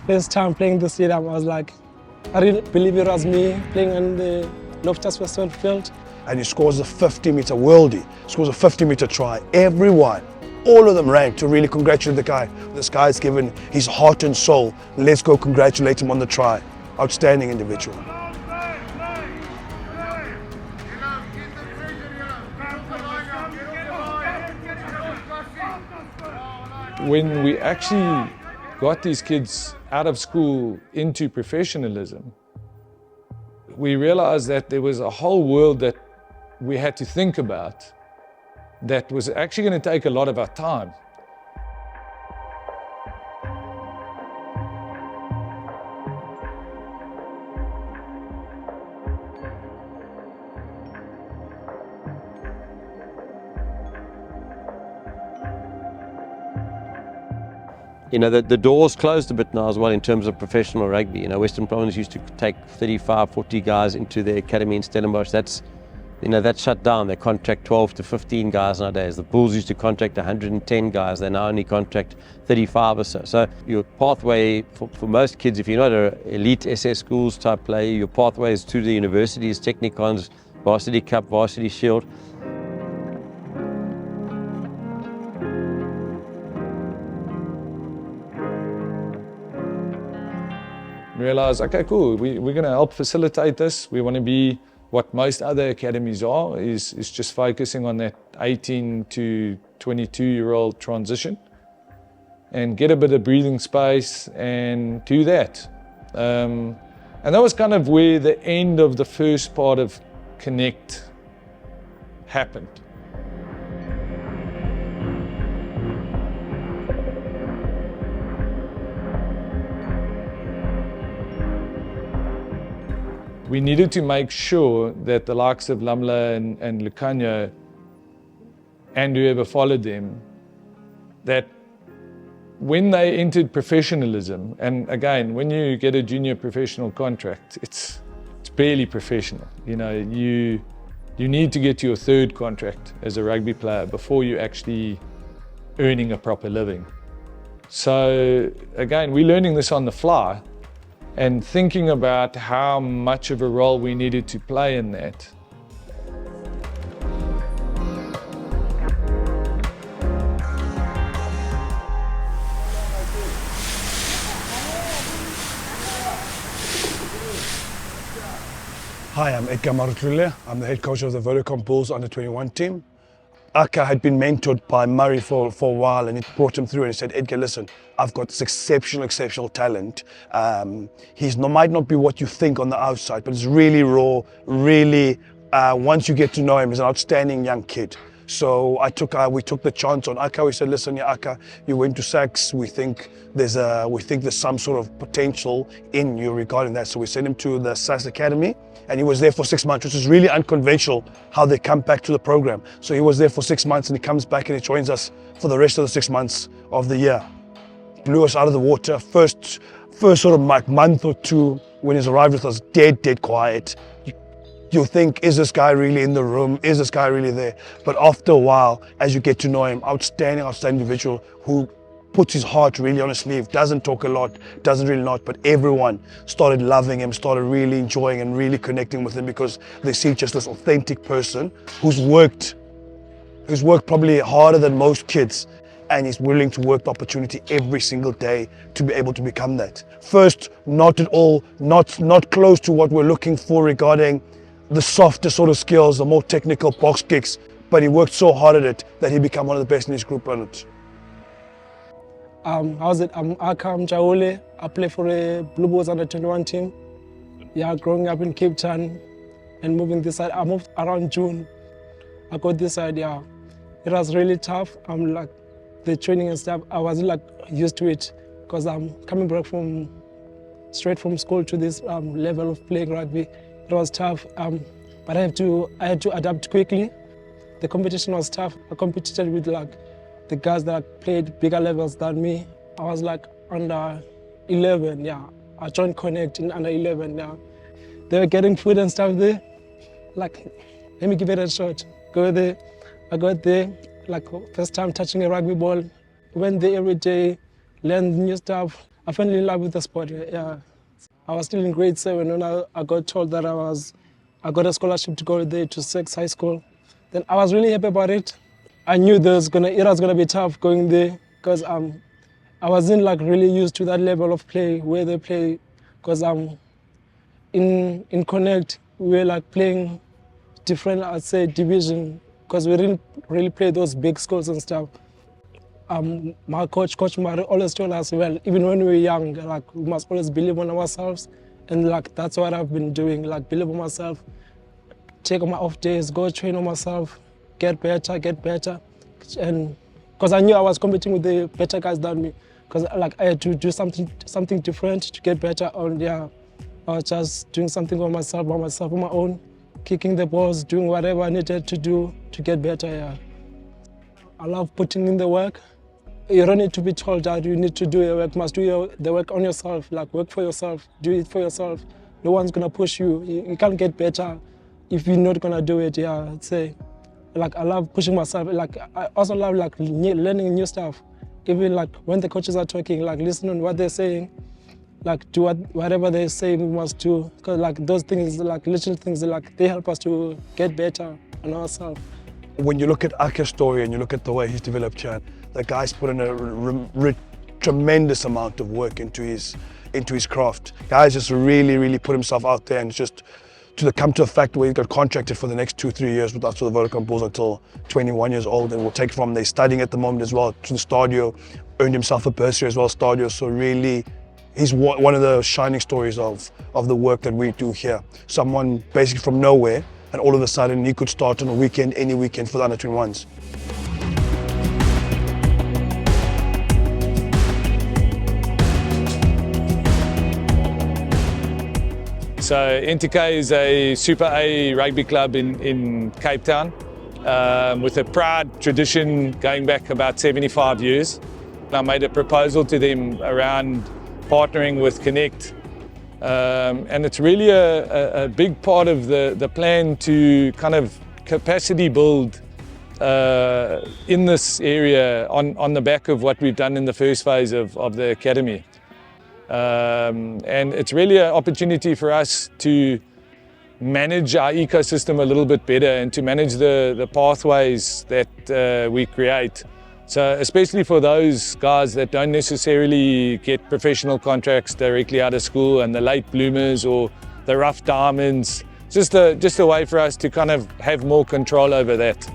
First time playing the stadium, I was like, I didn't believe it was me playing on the Loftus Western field. And he scores a 50-meter worldie, scores a 50-meter try. Everyone, all of them ran to really congratulate the guy. This guy's given his heart and soul. Let's go congratulate him on the try. Outstanding individual. When we actually got these kids out of school into professionalism, we realized that there was a whole world that we had to think about that was actually going to take a lot of our time. You know, the door's closed a bit now as well in terms of professional rugby. You know, Western Province used to take 35, 40 guys into their academy in Stellenbosch. That's shut down. They contract 12 to 15 guys nowadays. The Bulls used to contract 110 guys. They now only contract 35 or so. So your pathway for most kids, if you're not an elite SS schools type player, your pathway is to the universities, Technicons, Varsity Cup, Varsity Shield. Realize, okay, cool, we're going to help facilitate this. We want to be what most other academies are, is just focusing on that 18 to 22-year-old transition and get a bit of breathing space and do that. And that was kind of where the end of the first part of Connect happened. We needed to make sure that the likes of Lamla and Lukanya and whoever followed them, that when they entered professionalism, and again, when you get a junior professional contract, it's barely professional. You know, you need to get to your third contract as a rugby player before you're actually earning a proper living. So again, we're learning this on the fly, and thinking about how much of a role we needed to play in that. Hi, I'm Akha Mjawule. I'm the head coach of the Vodacom Bulls under-21 team. Akha had been mentored by Murray for a while, and he brought him through and he said, Edgar, listen, I've got this exceptional talent. Might not be what you think on the outside, but it's really raw, really, once you get to know him, he's an outstanding young kid. So we took the chance on Akha. We said, listen, yeah, Akha, you went to Saks. We think there's some sort of potential in you regarding that. So we sent him to the SAS Academy, and he was there for 6 months, which is really unconventional how they come back to the program. So he was there for 6 months, and he comes back and he joins us for the rest of the 6 months of the year. Blew us out of the water. First sort of like month or two when he's arrived with us, dead quiet. You think, is this guy really in the room? Is this guy really there? But after a while, as you get to know him, outstanding individual who puts his heart really on his sleeve, doesn't talk a lot, doesn't really not, but everyone started loving him, started really enjoying and really connecting with him because they see just this authentic person who's worked probably harder than most kids, and he's willing to work the opportunity every single day to be able to become that. First, not at all, not close to what we're looking for regarding the softer sort of skills, the more technical box kicks, but he worked so hard at it that he became one of the best in his group on it. How's it? I'm Akha Mjawule. I play for the Blue Bulls under-21 team. Yeah, growing up in Cape Town and moving this side. I moved around June. I got this side, yeah. It was really tough. Like the training and stuff, I wasn't like used to it because I'm coming back straight from school to this level of playing rugby. It was tough, but I had to adapt quickly. The competition was tough. I competed with like the guys that played bigger levels than me. I was like under 11, yeah. I joined Connect in under 11, yeah. They were getting food and stuff there. Like, let me give it a shot. Go there. I got there, like first time touching a rugby ball. Went there every day, learned new stuff. I fell in love with the sport. Yeah, I was still in grade 7 when I got told that I got a scholarship to go there to Sex High School. Then I was really happy about it. I knew it was gonna be tough going there because I wasn't like really used to that level of play where they play. Because in Connect we were like playing different, I'd say, division, because we didn't really play those big schools and stuff. My Coach Mari, always told us, well, even when we were young, like we must always believe in ourselves, and like that's what I've been doing, like believe in myself, take on my off days, go train on myself, get better, and because I knew I was competing with the better guys than me, because like I had to do something different to get better. And yeah, I was just doing something by myself on my own, kicking the balls, doing whatever I needed to do to get better. Yeah, I love putting in the work. You don't need to be told that you need to do your work. You must do the work on yourself, like work for yourself, do it for yourself. No one's gonna push you. You can't get better if you're not gonna do it. Yeah, I'd say, like I love pushing myself. Like I also love like learning new stuff. Even like when the coaches are talking, like listening to what they're saying, like do whatever they say we must do. Because like those things, like little things, like they help us to get better on ourselves. When you look at Akha's story and you look at the way he's developed here, the guy's put in a tremendous amount of work into his craft. Guy's just really put himself out there, and just to come to a fact where he got contracted for the next 2-3 years with us for the Vodacom Bulls until 21 years old, and we'll take it from there. Studying at the moment as well to the Stadio, earned himself a bursary as well, Stadio. So really, he's one of the shining stories of the work that we do here. Someone basically from nowhere, and all of a sudden he could start on a weekend, any weekend for the under-21s. So NTK is a Super A rugby club in Cape Town with a proud tradition going back about 75 years. I made a proposal to them around partnering with Connect, and it's really a big part of the plan to kind of capacity build in this area on the back of what we've done in the first phase of the academy. And it's really an opportunity for us to manage our ecosystem a little bit better and to manage the pathways that we create. So especially for those guys that don't necessarily get professional contracts directly out of school, and the late bloomers or the rough diamonds, just a way for us to kind of have more control over that.